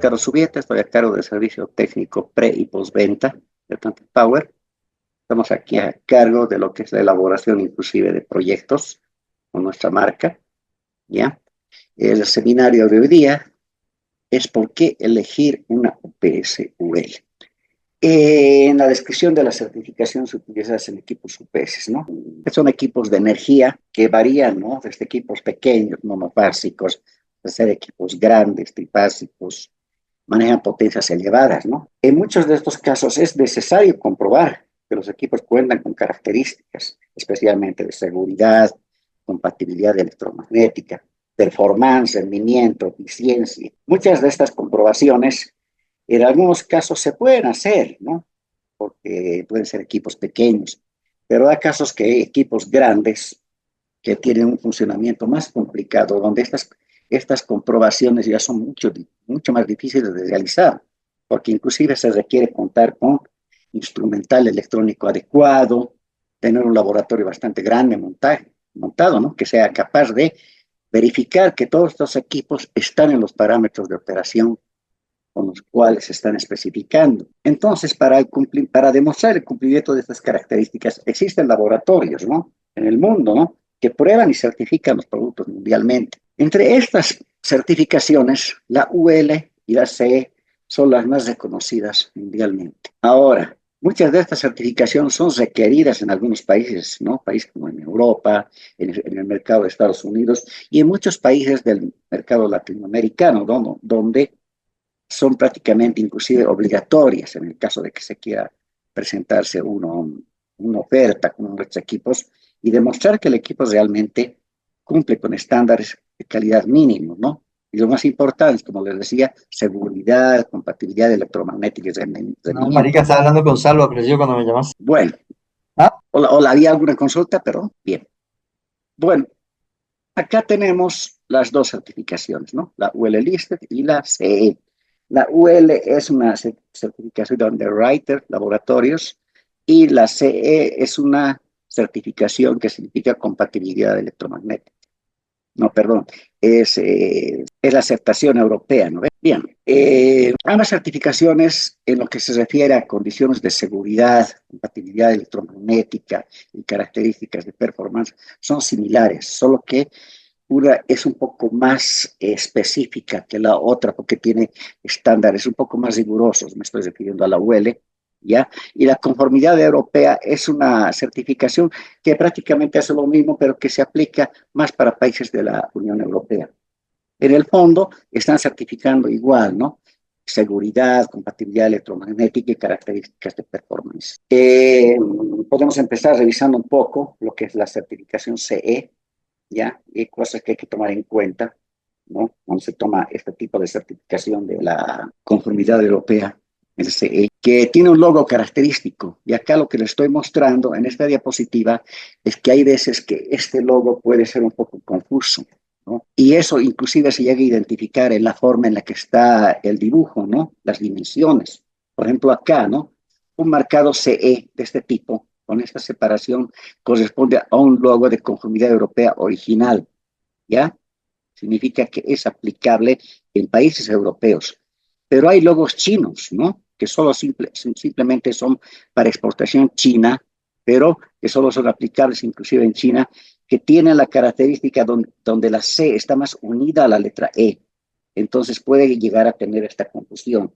Carlos Subieta, estoy a cargo del servicio técnico pre y postventa de Atlantic Power. Estamos aquí a cargo de lo que es la elaboración inclusive de proyectos con nuestra marca, ¿ya? El seminario de hoy día es por qué elegir una UPS-UL. En la descripción de la certificación se utilizan equipos UPS, ¿no? Son equipos de energía que varían, ¿no? Desde equipos pequeños, monofásicos, a ser equipos grandes, trifásicos, manejan potencias elevadas, ¿no? En muchos de estos casos es necesario comprobar que los equipos cuentan con características, especialmente de seguridad, compatibilidad electromagnética, performance, rendimiento, eficiencia. Muchas de estas comprobaciones en algunos casos se pueden hacer, ¿no? Porque pueden ser equipos pequeños, pero hay casos que hay equipos grandes que tienen un funcionamiento más complicado, donde estas comprobaciones ya son mucho más difíciles de realizar, porque inclusive se requiere contar con instrumental electrónico adecuado, tener un laboratorio bastante grande montado, ¿no? Que sea capaz de verificar que todos estos equipos están en los parámetros de operación con los cuales se están especificando. Entonces, para demostrar el cumplimiento de estas características, existen laboratorios, ¿no? En el mundo, ¿no? Que prueban y certifican los productos mundialmente. Entre estas certificaciones, la UL y la CE son las más reconocidas mundialmente. Ahora, muchas de estas certificaciones son requeridas en algunos países, ¿no? Países como en Europa, en el mercado de Estados Unidos y en muchos países del mercado latinoamericano, donde son prácticamente inclusive obligatorias en el caso de que se quiera presentarse una oferta con nuestros equipos y demostrar que el equipo realmente cumple con estándares de calidad mínimos, ¿no? Y lo más importante, como les decía, seguridad, compatibilidad electromagnética y No, marica, rendimiento. estaba hablando con Salva, apareció cuando me llamaste. Bueno, Ah, hola, ¿había alguna consulta? Pero bien. Bueno, acá tenemos las dos certificaciones, ¿no? La UL Listed y la CE. La UL es una certificación de Underwriter, laboratorios, y la CE es una certificación que significa compatibilidad electromagnética. No, perdón, es la aceptación europea, ¿no? Bien, ambas certificaciones en lo que se refiere a condiciones de seguridad, compatibilidad electromagnética y características de performance son similares, solo que una es un poco más específica que la otra porque tiene estándares un poco más rigurosos, me estoy refiriendo a la UL, ¿ya? Y la conformidad europea es una certificación que prácticamente hace lo mismo, pero que se aplica más para países de la Unión Europea. En el fondo están certificando igual, ¿no? Seguridad, compatibilidad electromagnética y características de performance. Podemos empezar revisando un poco lo que es la certificación CE, ¿ya? Y cosas que hay que tomar en cuenta, ¿no? Cuando se toma este tipo de certificación de la conformidad europea, el CE, que tiene un logo característico. Y acá lo que le estoy mostrando en esta diapositiva es que hay veces que este logo puede ser un poco confuso, ¿no? Y eso inclusive se llega a identificar en la forma en la que está el dibujo, ¿no? Las dimensiones. Por ejemplo, acá, ¿no? Un marcado CE de este tipo, con esta separación, corresponde a un logo de conformidad europea original, ¿ya? Significa que es aplicable en países europeos. Pero hay logos chinos, ¿no? Que simplemente son para exportación china, pero que solo son aplicables inclusive en China, que tienen la característica donde la C está más unida a la letra E. Entonces puede llegar a tener esta confusión.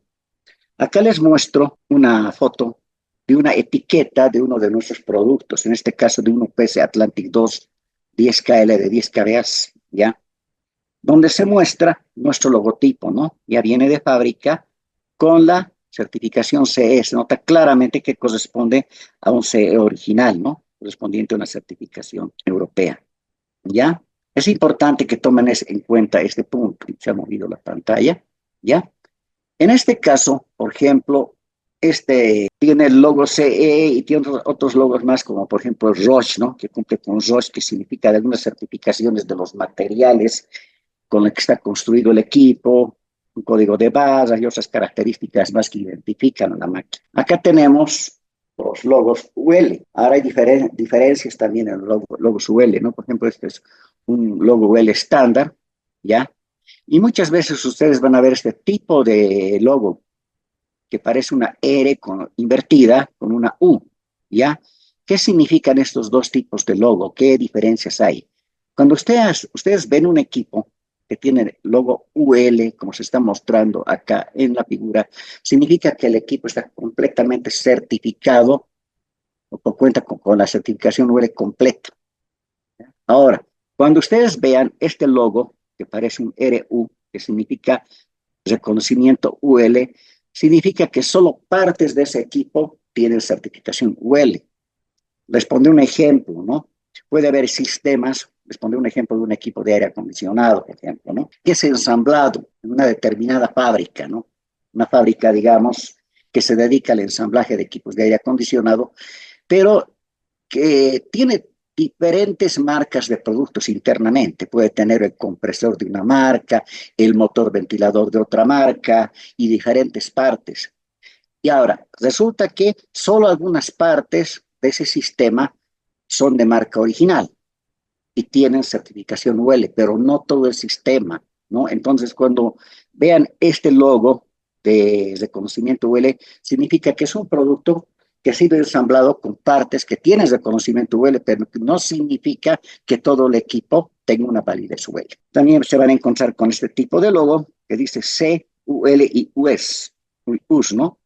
Acá les muestro una foto de una etiqueta de uno de nuestros productos, en este caso de un UPS Atlantic 2 10KL de 10 kVA, ¿ya? Donde se muestra nuestro logotipo, ¿no? Ya viene de fábrica con la certificación CE, se nota claramente que corresponde a un CE original, ¿no? Correspondiente a una certificación europea, ¿ya? Es importante que tomen en cuenta este punto. Se ha movido la pantalla, ¿ya? En este caso, por ejemplo, este tiene el logo CE y tiene otros logos más, como por ejemplo Roche, ¿no? Que cumple con Roche, que significa algunas certificaciones de los materiales con los que está construido el equipo, un código de barras y otras características más que identifican a la máquina. Acá tenemos los logos UL. Ahora hay diferencias también en los logos UL, ¿no? Por ejemplo, este es un logo UL estándar, ¿ya? Y muchas veces ustedes van a ver este tipo de logo que parece una invertida con una U, ¿ya? ¿Qué significan estos dos tipos de logo? ¿Qué diferencias hay? Cuando ustedes ven un equipo que tiene el logo UL, como se está mostrando acá en la figura, significa que el equipo está completamente certificado o cuenta con la certificación UL completa. Ahora, cuando ustedes vean este logo, que parece un RU, que significa reconocimiento UL, significa que solo partes de ese equipo tienen certificación UL. Les pondré un ejemplo, ¿no? Puede haber sistemas, les pondré un ejemplo de un equipo de aire acondicionado, por ejemplo, ¿no? Que es ensamblado en una determinada fábrica, ¿no? Una fábrica, digamos, que se dedica al ensamblaje de equipos de aire acondicionado, pero que tiene diferentes marcas de productos internamente. Puede tener el compresor de una marca, el motor ventilador de otra marca y diferentes partes. Y ahora, resulta que solo algunas partes de ese sistema son de marca original y tienen certificación UL, pero no todo el sistema, ¿no? Entonces, cuando vean este logo de reconocimiento UL, significa que es un producto que ha sido ensamblado con partes que tienen reconocimiento UL, pero no significa que todo el equipo tenga una validez UL. También se van a encontrar con este tipo de logo que dice C, UL y US, US, ¿no?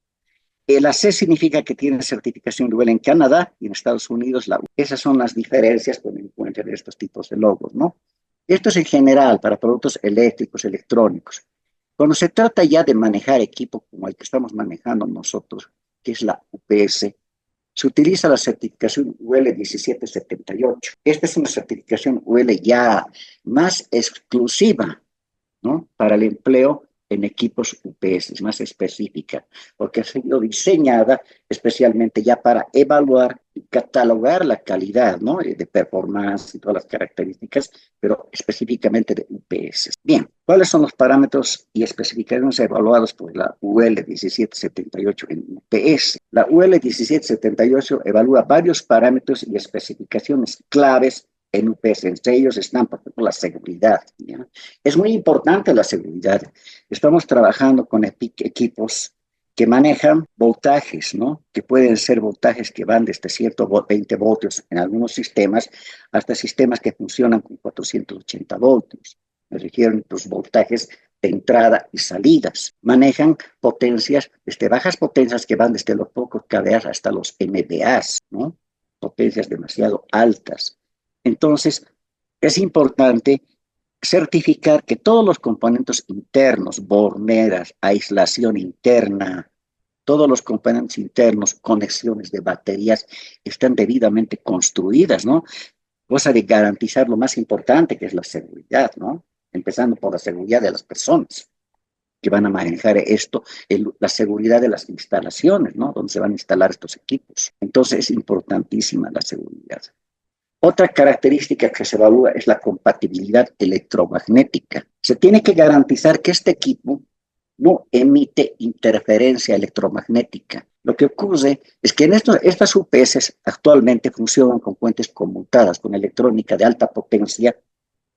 La C significa que tiene certificación UL en Canadá y en Estados Unidos la U. Esas son las diferencias cuando encuentran estos tipos de logos, ¿no? Esto es en general para productos eléctricos, electrónicos. Cuando se trata ya de manejar equipo como el que estamos manejando nosotros, que es la UPS, se utiliza la certificación UL 1778. Esta es una certificación UL ya más exclusiva, ¿no? Para el empleo en equipos UPS, más específica, porque ha sido diseñada especialmente ya para evaluar y catalogar la calidad, ¿no? De performance y todas las características, pero específicamente de UPS. Bien, ¿cuáles son los parámetros y especificaciones evaluados por la UL 1778 en UPS? La UL 1778 evalúa varios parámetros y especificaciones claves en UPS. Entre ellos están, por ejemplo, la seguridad, ¿ya? Es muy importante la seguridad. Estamos trabajando con equipos que manejan voltajes, ¿no? Que pueden ser voltajes que van desde 120 voltios en algunos sistemas hasta sistemas que funcionan con 480 voltios. Me refiero a los voltajes de entrada y salidas. Manejan potencias, desde bajas potencias que van desde los pocos kVA hasta los MVAs, ¿no? Potencias demasiado altas. Entonces, es importante certificar que todos los componentes internos, borneras, aislación interna, todos los componentes internos, conexiones de baterías, están debidamente construidas, ¿no? Cosa de garantizar lo más importante, que es la seguridad, ¿no? Empezando por la seguridad de las personas que van a manejar esto, la seguridad de las instalaciones, ¿no? Donde se van a instalar estos equipos. Entonces es importantísima la seguridad. Otra característica que se evalúa es la compatibilidad electromagnética. Se tiene que garantizar que este equipo no emite interferencia electromagnética. Lo que ocurre es que en estas UPS actualmente funcionan con fuentes conmutadas, con electrónica de alta potencia,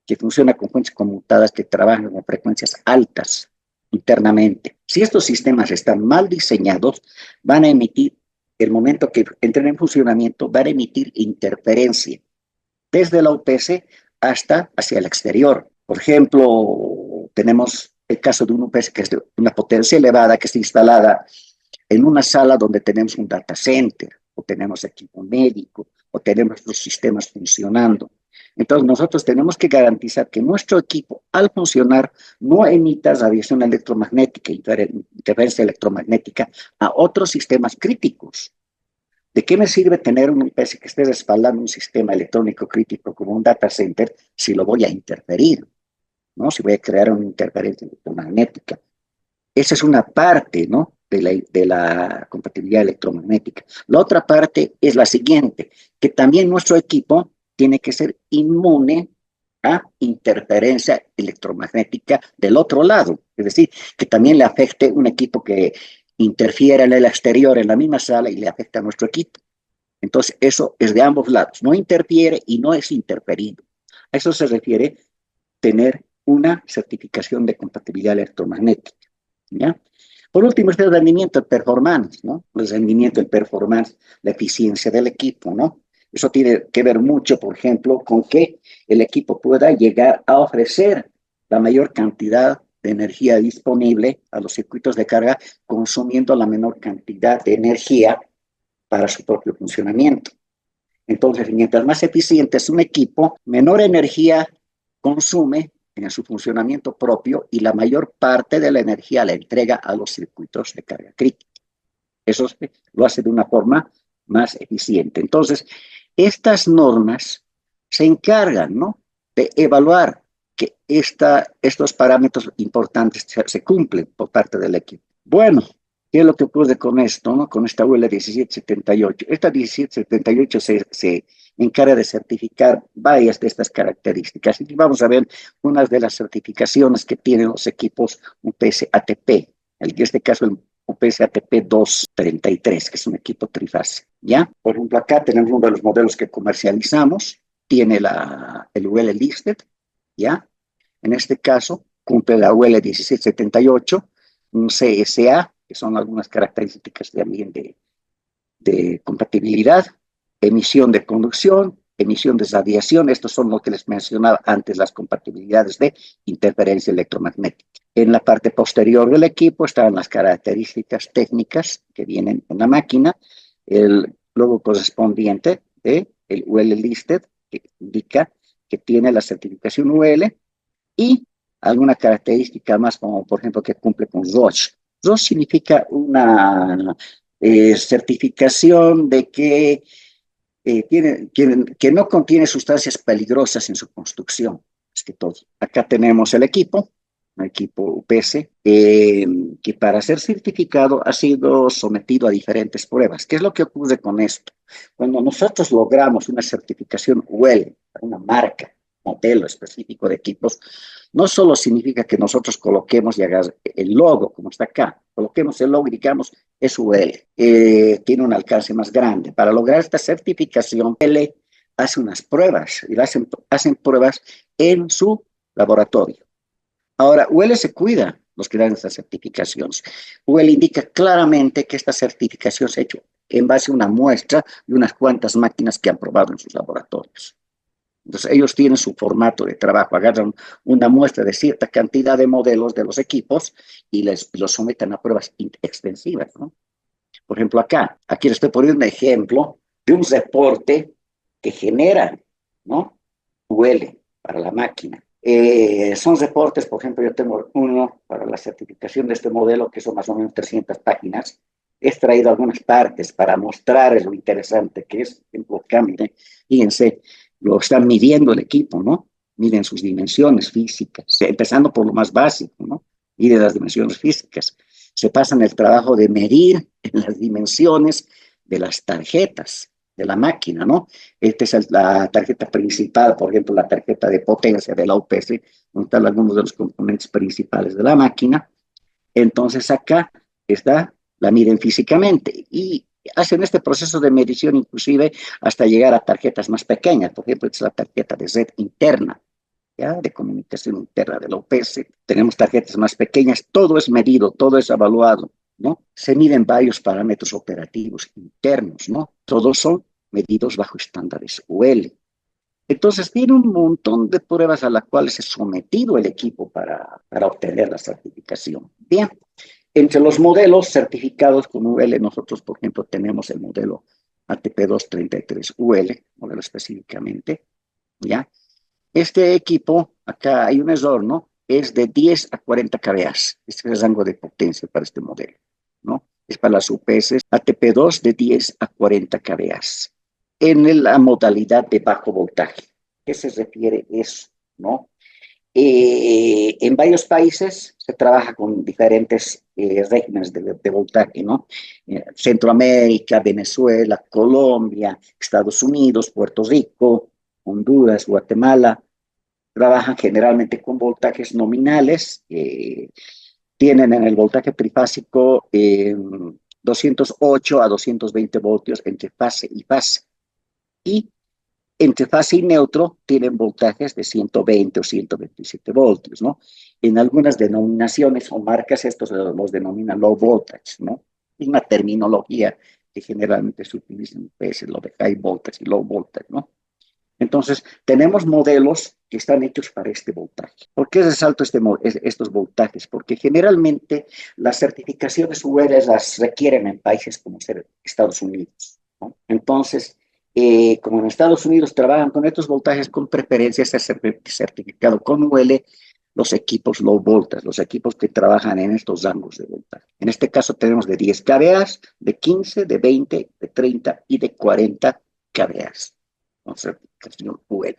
que funciona con fuentes conmutadas que trabajan con frecuencias altas internamente. Si estos sistemas están mal diseñados, van a emitir, el momento que entren en funcionamiento, van a emitir interferencia desde la UPS hasta hacia el exterior. Por ejemplo, tenemos el caso de un UPS que es de una potencia elevada, que está instalada en una sala donde tenemos un data center, o tenemos equipo médico, o tenemos los sistemas funcionando. Entonces nosotros tenemos que garantizar que nuestro equipo, al funcionar, no emita radiación electromagnética, interferencia electromagnética a otros sistemas críticos. ¿De qué me sirve tener un UPS que esté respaldando un sistema electrónico crítico como un data center si lo voy a interferir, ¿no? Si voy a crear una interferencia electromagnética. Esa es una parte, ¿no? De la compatibilidad electromagnética. La otra parte es la siguiente, que también nuestro equipo tiene que ser inmune a interferencia electromagnética del otro lado. Es decir, que también le afecte un equipo que interfiera en el exterior, en la misma sala, y le afecta a nuestro equipo. Entonces, eso es de ambos lados. No interfiere y no es interferido. A eso se refiere tener una certificación de compatibilidad electromagnética, ¿ya? Por último, este rendimiento, el performance, ¿no? El rendimiento, el performance, la eficiencia del equipo, ¿no? Eso tiene que ver mucho, por ejemplo, con que el equipo pueda llegar a ofrecer la mayor cantidad de energía disponible a los circuitos de carga, consumiendo la menor cantidad de energía para su propio funcionamiento. Entonces, mientras más eficiente es un equipo, menor energía consume en su funcionamiento propio y la mayor parte de la energía la entrega a los circuitos de carga crítica. Eso lo hace de una forma más eficiente. Entonces, estas normas se encargan, ¿no?, de evaluar que estos parámetros importantes se cumplen por parte del equipo. Bueno, ¿qué es lo que ocurre con esto, no? Con esta UL 1778. Esta 1778 se encarga de certificar varias de estas características. Y vamos a ver unas de las certificaciones que tienen los equipos UPS ATP. En este caso, el UPS ATP 233, que es un equipo trifase, ¿ya? Por ejemplo, acá tenemos uno de los modelos que comercializamos, tiene el UL Listed, ¿ya? En este caso, cumple la UL 1778, un CSA, que son algunas características también de compatibilidad, emisión de conducción, emisión de radiación, estos son lo que les mencionaba antes, las compatibilidades de interferencia electromagnética. En la parte posterior del equipo están las características técnicas que vienen en la máquina, el logo correspondiente del UL Listed, que indica que tiene la certificación UL, y alguna característica más, como por ejemplo que cumple con ROHS. ROHS significa una certificación de que que no contiene sustancias peligrosas en su construcción. Es que todo. Acá tenemos el equipo, un equipo UPS, que para ser certificado ha sido sometido a diferentes pruebas. ¿Qué es lo que ocurre con esto? Cuando nosotros logramos una certificación UL, una marca, modelo específico de equipos, no solo significa que nosotros coloquemos y hagas el logo, como está acá, coloquemos el logo y digamos es UL, tiene un alcance más grande. Para lograr esta certificación, L hace unas pruebas y hacen pruebas en su laboratorio. Ahora, UL se cuida los que dan estas certificaciones. UL indica claramente que esta certificación se ha hecho en base a una muestra de unas cuantas máquinas que han probado en sus laboratorios. Entonces, ellos tienen su formato de trabajo, agarran una muestra de cierta cantidad de modelos de los equipos y los someten a pruebas extensivas, ¿no? Por ejemplo, aquí les estoy poniendo un ejemplo de un reporte que genera, ¿no?, UL para la máquina. Son reportes, por ejemplo, yo tengo uno para la certificación de este modelo, que son más o menos 300 páginas. He extraído algunas partes para mostrar lo interesante que es, por ejemplo, cambio. Fíjense, lo están midiendo el equipo, ¿no? Miden sus dimensiones físicas, empezando por lo más básico, ¿no? Miden las dimensiones físicas. Se pasan el trabajo de medir las dimensiones de las tarjetas de la máquina, ¿no? Esta es la tarjeta principal, por ejemplo, la tarjeta de potencia de la UPS, donde están algunos de los componentes principales de la máquina. Entonces acá la miden físicamente y hacen este proceso de medición inclusive hasta llegar a tarjetas más pequeñas. Por ejemplo, esta es la tarjeta de red interna, ¿ya?, de comunicación interna de la UPS. Tenemos tarjetas más pequeñas, todo es medido, todo es evaluado, ¿no? Se miden varios parámetros operativos internos, ¿no? Todos son medidos bajo estándares UL. Entonces, tiene un montón de pruebas a las cuales es sometido el equipo para obtener la certificación. Bien, entre los modelos certificados con UL, nosotros, por ejemplo, tenemos el modelo ATP233UL, modelo específicamente, ¿ya? Este equipo, acá hay un error, ¿no? Es de 10 a 40 kVA. Este es el rango de potencia para este modelo, ¿no? Es para las UPS ATP2 de 10 a 40 kVA. En la modalidad de bajo voltaje. ¿Qué se refiere eso, no? En varios países se trabaja con diferentes regímenes de voltaje, ¿no? Centroamérica, Venezuela, Colombia, Estados Unidos, Puerto Rico, Honduras, Guatemala, trabajan generalmente con voltajes nominales, tienen en el voltaje trifásico 208 a 220 voltios entre fase y fase. Y Entre fase y neutro tienen voltajes de 120 o 127 voltios, ¿no? En algunas denominaciones o marcas estos los denominan low voltage, ¿no? Es una terminología que generalmente se utiliza en PS, lo de high voltage y low voltage, ¿no? Entonces, tenemos modelos que están hechos para este voltaje. ¿Por qué resalto estos voltajes? Porque generalmente las certificaciones UL las requieren en países como Estados Unidos, ¿no? Entonces, como en Estados Unidos trabajan con estos voltajes con preferencia, está certificado con UL los equipos low voltage, los equipos que trabajan en estos rangos de voltaje. En este caso tenemos de 10 kVA, de 15, de 20, de 30 y de 40 kVA con certificación UL.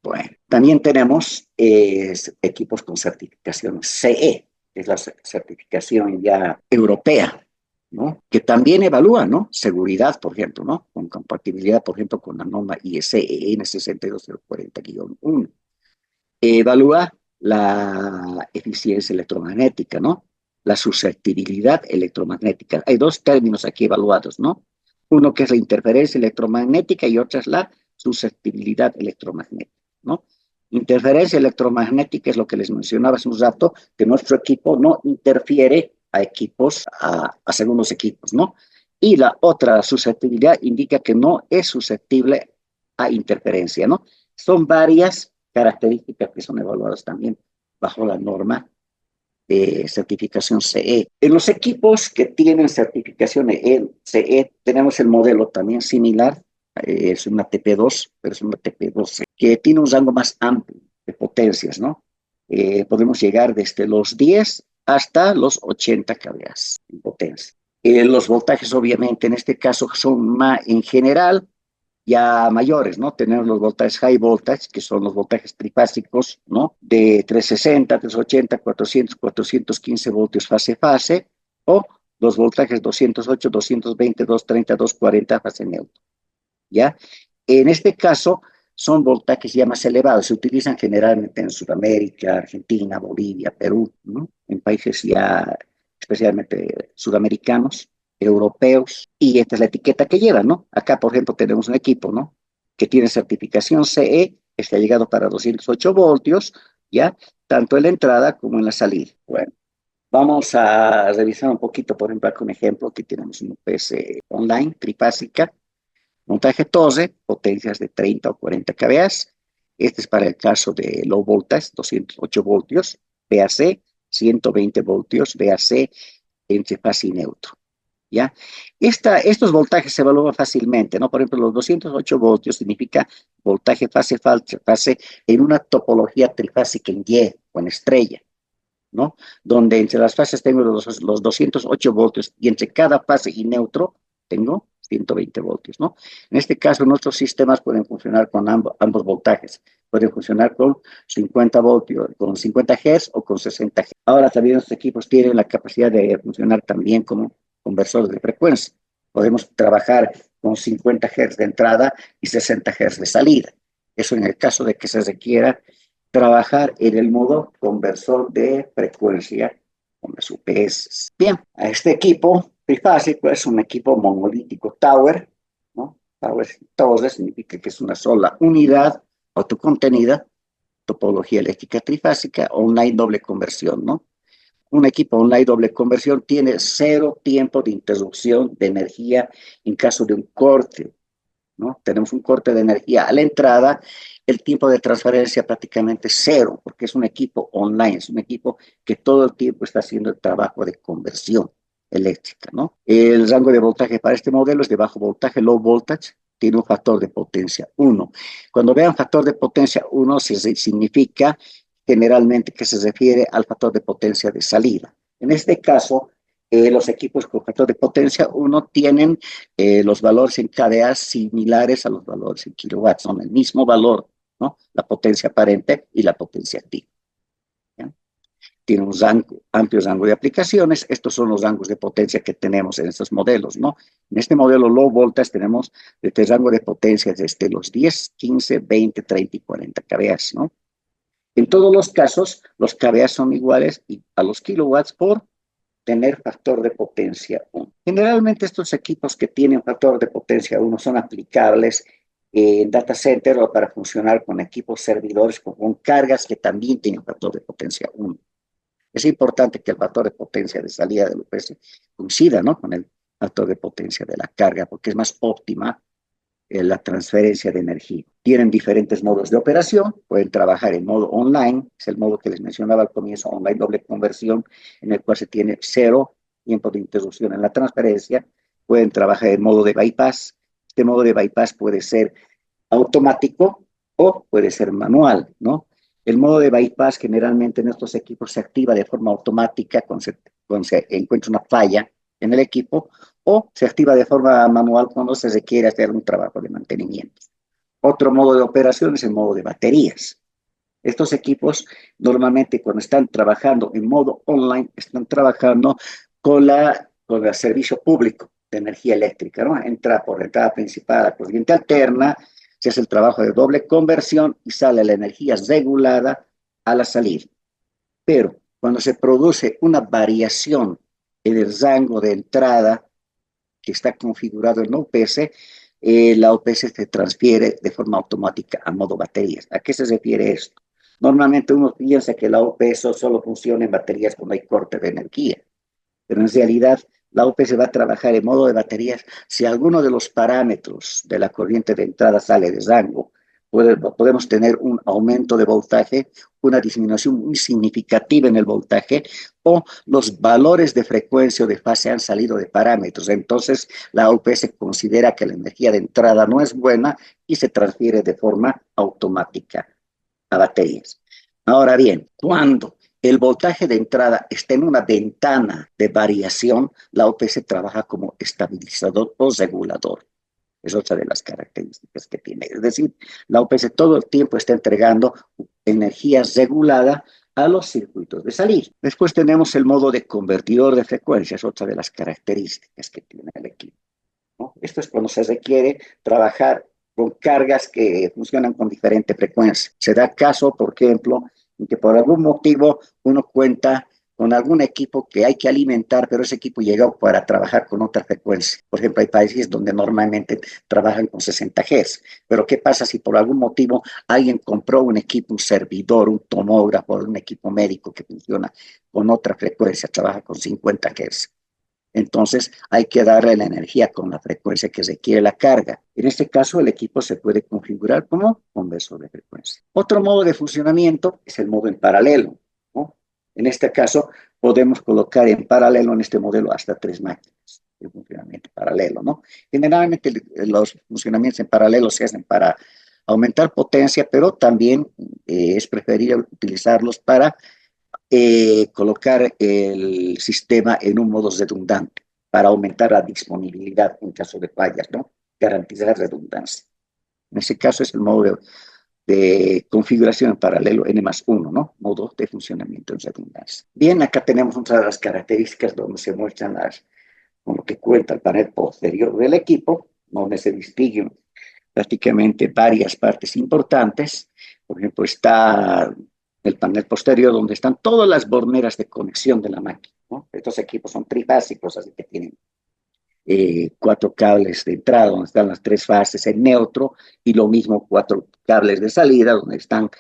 Bueno, también tenemos equipos con certificación CE, que es la certificación ya europea, ¿no? Que también evalúa, ¿no? Seguridad, por ejemplo, ¿no? Con compatibilidad, por ejemplo, con la norma ISE EN 62040-1. Evalúa la eficiencia electromagnética, ¿no? La susceptibilidad electromagnética. Hay dos términos aquí evaluados, ¿no? Uno que es la interferencia electromagnética y otra es la susceptibilidad electromagnética, ¿no? Interferencia electromagnética es lo que les mencionaba hace un rato, que nuestro equipo no interfiere a equipos, a segundos equipos, ¿no? Y la otra susceptibilidad indica que no es susceptible a interferencia, ¿no? Son varias características que son evaluadas también bajo la norma de certificación CE. En los equipos que tienen certificación CE tenemos el modelo también similar, es una TP2, pero es una TP12, que tiene un rango más amplio de potencias, ¿no? Podemos llegar desde los 10 hasta los 80 kVA en potencia. Los voltajes, obviamente, en este caso son más en general ya mayores, ¿no? Tenemos los voltajes high voltage, que son los voltajes trifásicos, ¿no? De 360, 380, 400, 415 voltios fase-fase, o los voltajes 208, 220, 230, 240 fase neutro, ¿ya? En este caso, son voltajes ya más elevados, se utilizan generalmente en Sudamérica, Argentina, Bolivia, Perú, ¿no? En países ya especialmente sudamericanos, europeos, y esta es la etiqueta que lleva, ¿no? Acá, por ejemplo, tenemos un equipo, ¿no? Que tiene certificación CE, que ha llegado para 208 voltios, ¿ya? Tanto en la entrada como en la salida. Bueno, vamos a revisar un poquito, por ejemplo, con un ejemplo, que tenemos un UPS online, trifásica, montaje TOSE, potencias de 30 o 40 kVA. Este es para el caso de low voltage, 208 voltios, VAC, 120 voltios, VAC entre fase y neutro. ¿Ya? Estos voltajes se evalúan fácilmente, ¿no? Por ejemplo, los 208 voltios significa voltaje fase en una topología trifásica en Y o en estrella, ¿no? Donde entre las fases tengo los 208 voltios y entre cada fase y neutro tengo 120 voltios, ¿no? En este caso, nuestros sistemas pueden funcionar con ambos voltajes. Pueden funcionar con 50 voltios, con 50 Hz o con 60 Hz. Ahora también los equipos tienen la capacidad de funcionar también como conversores de frecuencia. Podemos trabajar con 50 Hz de entrada y 60 Hz de salida. Eso en el caso de que se requiera trabajar en el modo conversor de frecuencia con las UPS. Bien, a este equipo trifásico es un equipo monolítico Tower, ¿no? Tower significa que es una sola unidad autocontenida, topología eléctrica trifásica, online doble conversión, ¿no? Un equipo online doble conversión tiene cero tiempo de interrupción de energía en caso de un corte, ¿no? Tenemos un corte de energía a la entrada, el tiempo de transferencia prácticamente cero, porque es un equipo online, es un equipo que todo el tiempo está haciendo el trabajo de conversión eléctrica, ¿no? El rango de voltaje para este modelo es de bajo voltaje, low voltage, tiene un factor de potencia 1. Cuando vean factor de potencia 1, significa generalmente que se refiere al factor de potencia de salida. En este caso, los equipos con factor de potencia 1 tienen los valores en kVA similares a los valores en kilowatts, son el mismo valor, ¿no? La potencia aparente y la potencia activa. ¿Ya? Tiene un amplio rango de aplicaciones. Estos son los rangos de potencia que tenemos en estos modelos, ¿no? En este modelo low voltage tenemos este rango de potencia desde los 10, 15, 20, 30 y 40 kVA, ¿no? En todos los casos, los kVA son iguales a los kilowatts por tener factor de potencia 1. Generalmente estos equipos que tienen factor de potencia 1 son aplicables en data center o para funcionar con equipos servidores con cargas que también tienen factor de potencia 1. Es importante que el factor de potencia de salida del UPS coincida, ¿no?, con el factor de potencia de la carga, porque es más óptima la transferencia de energía. Tienen diferentes modos de operación, pueden trabajar en modo online, es el modo que les mencionaba al comienzo, online doble conversión, en el cual se tiene cero tiempo de interrupción en la transferencia. Pueden trabajar en modo de bypass. Este modo de bypass puede ser automático o puede ser manual, ¿no? El modo de bypass generalmente en estos equipos se activa de forma automática cuando se encuentra una falla en el equipo, o se activa de forma manual cuando se requiere hacer un trabajo de mantenimiento. Otro modo de operación es el modo de baterías. Estos equipos normalmente cuando están trabajando en modo online, están trabajando con el servicio público de energía eléctrica, ¿no? Entra por entrada principal a corriente alterna, se hace el trabajo de doble conversión y sale la energía regulada a la salida. Pero cuando se produce una variación en el rango de entrada que está configurado en la UPS, la UPS se transfiere de forma automática a modo baterías. ¿A qué se refiere esto? Normalmente uno piensa que la UPS solo funciona en baterías cuando hay corte de energía, pero en realidad la UPS va a trabajar en modo de baterías si alguno de los parámetros de la corriente de entrada sale de rango. Podemos tener un aumento de voltaje, una disminución muy significativa en el voltaje, o los valores de frecuencia o de fase han salido de parámetros. Entonces, la UPS considera que la energía de entrada no es buena y se transfiere de forma automática a baterías. Ahora bien, cuando el voltaje de entrada está en una ventana de variación, la UPS trabaja como estabilizador o regulador. Es otra de las características que tiene. Es decir, la UPS todo el tiempo está entregando energía regulada a los circuitos de salida. Después tenemos el modo de convertidor de frecuencias, otra de las características que tiene el equipo, ¿no? Esto es cuando se requiere trabajar con cargas que funcionan con diferente frecuencia. Se da caso, por ejemplo, en que por algún motivo uno cuenta con algún equipo que hay que alimentar, pero ese equipo llegó para trabajar con otra frecuencia. Por ejemplo, hay países donde normalmente trabajan con 60 Hz, pero ¿qué pasa si por algún motivo alguien compró un equipo, un servidor, un tomógrafo, un equipo médico que funciona con otra frecuencia, trabaja con 50 Hz? Entonces hay que darle la energía con la frecuencia que requiere la carga. En este caso, el equipo se puede configurar como conversor de frecuencia. Otro modo de funcionamiento es el modo en paralelo, ¿no? En este caso, podemos colocar en paralelo en este modelo hasta 3 máquinas de funcionamiento paralelo, ¿no? Generalmente los funcionamientos en paralelo se hacen para aumentar potencia, pero también es preferible utilizarlos para colocar el sistema en un modo redundante para aumentar la disponibilidad en caso de fallas, ¿no? Garantizar redundancia. En ese caso es el modo de configuración en paralelo N+1, ¿no? Modo de funcionamiento en redundancia. Bien, acá tenemos otra de las características donde se muestran con lo que cuenta el panel posterior del equipo, donde se distinguen prácticamente varias partes importantes. Por ejemplo, está el panel posterior donde están todas las borneras de conexión de la máquina, ¿no? Estos equipos son trifásicos, así que tienen 4 cables de entrada donde están las 3 fases en neutro, y lo mismo 4 cables de salida donde están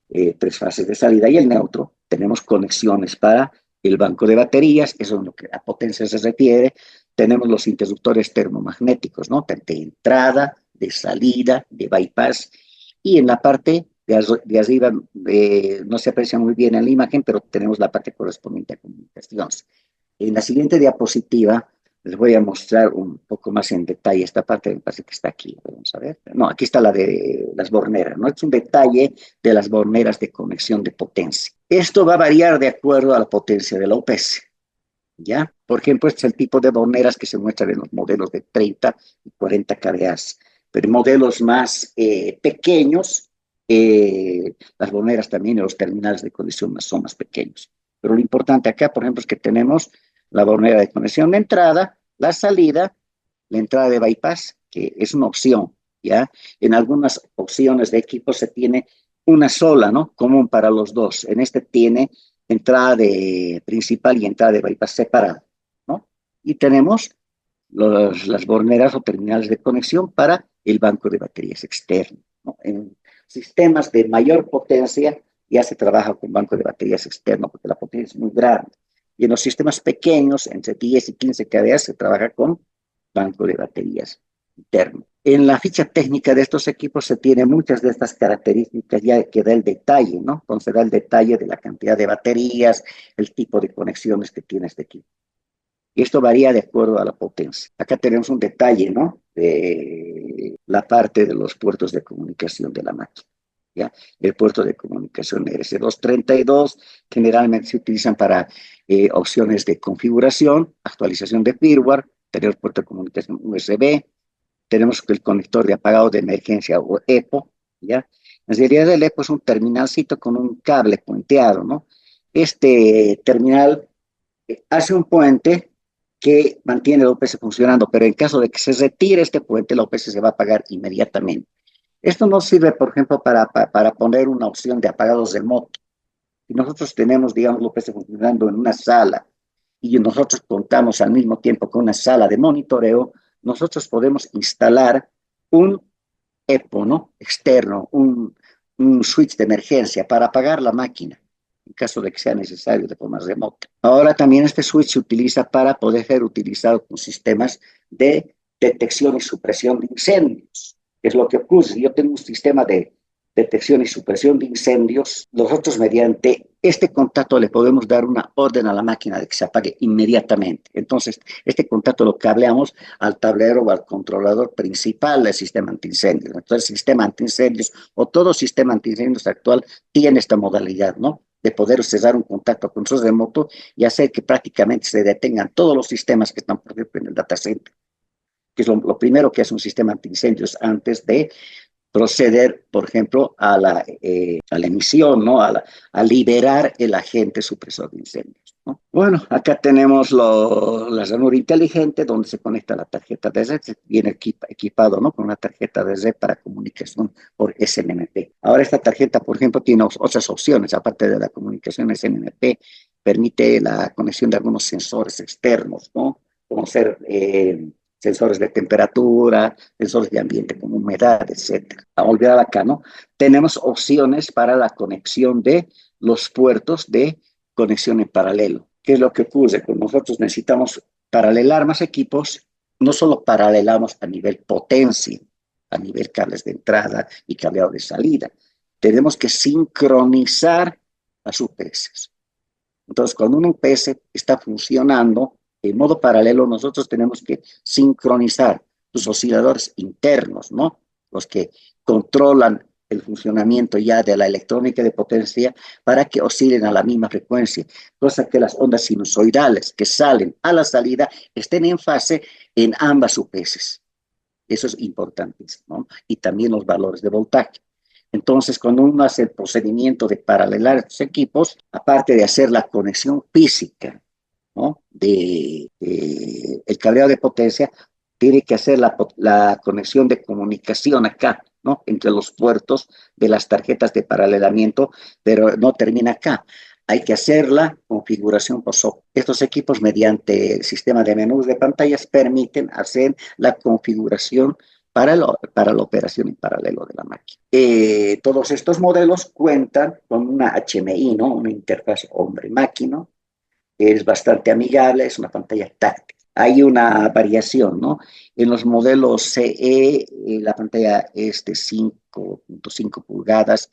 3 fases de salida y el neutro. Tenemos conexiones para el banco de baterías, eso es lo que a potencia se refiere. Tenemos los interruptores termomagnéticos, ¿no? De entrada, de salida, de bypass, y en la parte de arriba no se aprecia muy bien en la imagen, pero tenemos la parte correspondiente a comunicaciones. En la siguiente diapositiva les voy a mostrar un poco más en detalle esta parte, me parece que está aquí, vamos a ver. No, aquí está la de las borneras, ¿no? Es un detalle de las borneras de conexión de potencia. Esto va a variar de acuerdo a la potencia de la UPS, ¿ya? Por ejemplo, este es el tipo de borneras que se muestran en los modelos de 30 y 40 kVA. Pero en modelos más pequeños, las borneras también y los terminales de conexión son más pequeños. Pero lo importante acá, por ejemplo, es que tenemos la bornera de conexión de entrada, la salida, la entrada de bypass, que es una opción, ¿ya? En algunas opciones de equipo se tiene una sola, ¿no? Común para los dos. En este tiene entrada de principal y entrada de bypass separada, ¿no? Y tenemos las borneras o terminales de conexión para el banco de baterías externo, ¿no? En sistemas de mayor potencia ya se trabaja con banco de baterías externo porque la potencia es muy grande. Y en los sistemas pequeños, entre 10 y 15 kVA, se trabaja con banco de baterías interno. En la ficha técnica de estos equipos se tiene muchas de estas características ya que da el detalle, ¿no? Entonces da el detalle de la cantidad de baterías, el tipo de conexiones que tiene este equipo. Y esto varía de acuerdo a la potencia. Acá tenemos un detalle, ¿no? De la parte de los puertos de comunicación de la máquina. ¿Ya? El puerto de comunicación RS232 generalmente se utilizan para opciones de configuración, actualización de firmware, tenemos puerto de comunicación USB, tenemos el conector de apagado de emergencia o EPO, ¿ya? En realidad el EPO es un terminalcito con un cable puenteado, ¿no? Este terminal hace un puente que mantiene el OPS funcionando, pero en caso de que se retire este puente, el OPS se va a apagar inmediatamente. Esto no sirve, por ejemplo, para poner una opción de apagados remoto. Si nosotros tenemos, digamos, el OPS funcionando en una sala y nosotros contamos al mismo tiempo con una sala de monitoreo, nosotros podemos instalar un EPO, ¿no? Externo, un switch de emergencia para apagar la máquina en caso de que sea necesario de forma remota. Ahora también este switch se utiliza para poder ser utilizado con sistemas de detección y supresión de incendios. Es lo que ocurre. Si yo tengo un sistema de detección y supresión de incendios, nosotros mediante este contacto le podemos dar una orden a la máquina de que se apague inmediatamente. Entonces, este contacto lo cableamos al tablero o al controlador principal del sistema antiincendios. Entonces, el sistema antiincendios o todo sistema antiincendios actual tiene esta modalidad, ¿no? De poder cerrar un contacto con control remoto y hacer que prácticamente se detengan todos los sistemas que están, por ejemplo, en el data center, que es lo primero que hace un sistema antiincendios antes de proceder, por ejemplo, a la emisión, ¿no? A liberar el agente supresor de incendios, ¿no? Bueno, acá tenemos la ranura inteligente donde se conecta la tarjeta de red, viene equipado, ¿no? Con una tarjeta de red para comunicación por SNMP. Ahora esta tarjeta, por ejemplo, tiene otras opciones, aparte de la comunicación SNMP, permite la conexión de algunos sensores externos, ¿no? Como ser sensores de temperatura, sensores de ambiente como humedad, etcétera. A olvidar acá, ¿no? Tenemos opciones para la conexión de los puertos de conexión en paralelo. ¿Qué es lo que ocurre? Cuando nosotros necesitamos paralelar más equipos, no solo paralelamos a nivel potencia, a nivel cables de entrada y cableado de salida, tenemos que sincronizar las UPS. Entonces, cuando un UPS está funcionando en modo paralelo, nosotros tenemos que sincronizar los osciladores internos, ¿no? Los que controlan el funcionamiento ya de la electrónica de potencia para que oscilen a la misma frecuencia, cosa que las ondas sinusoidales que salen a la salida estén en fase en ambas UPS. Eso es importantísimo, ¿no? Y también los valores de voltaje. Entonces, cuando uno hace el procedimiento de paralelar estos equipos, aparte de hacer la conexión física, ¿no? El cableado de potencia, tiene que hacer la conexión de comunicación acá, ¿no? Entre los puertos de las tarjetas de paralelamiento, pero no termina acá. Hay que hacer la configuración por software. Estos equipos, mediante el sistema de menús de pantallas, permiten hacer la configuración para la operación en paralelo de la máquina. Todos estos modelos cuentan con una HMI, ¿no? Una interfaz hombre-máquina. Es bastante amigable, es una pantalla táctil. Hay una variación, ¿no? En los modelos CE, la pantalla es de 5.5 pulgadas